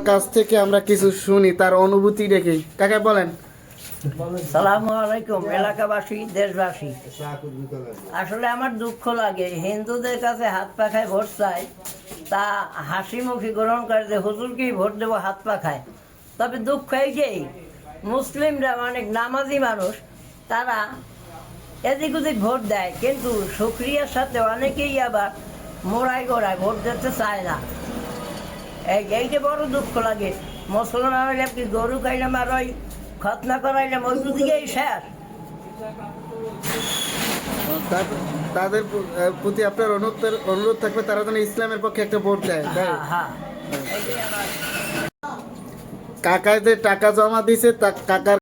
কাছ থেকে আমরা কিছু শুনি, তার অনুভূতি রেখে। কাকা বলেন। সালামু আলাইকুম এলাকাবাসী, দেশবাসী। আসলে আমার দুঃখ লাগে, হিন্দুদের কাছে হাত পাখায় ভোট চাই, তা হাসি মুখে গ্রহণ করে যে হুজুরকেই ভোট দেবো হাত পাখায়। তবে দুঃখ এই যে মুসলিমরা অনেক নামাজি মানুষ, তারা এদিক ওদিক ভোট দেয়, কিন্তু সুক্রিয়ার সাথে অনেকেই আবার মোড়ায় গোড়ায় ভোট দিতে চায় না। এইটা বড় দুঃখ লাগে। মুসলমান হইলে আপনি গরু খাইলাম আর ওই খতনা করাইলাম, ওই দিকেই শেষ। তাদের প্রতি আপনার অনুরোধ থাকবে তারা যেন ইসলামের পক্ষে একটা ভোট দেয়। হ্যাঁ হ্যাঁ, এইটাই আমার। কাকায় যে টাকা জমা দিছে, তা কাকার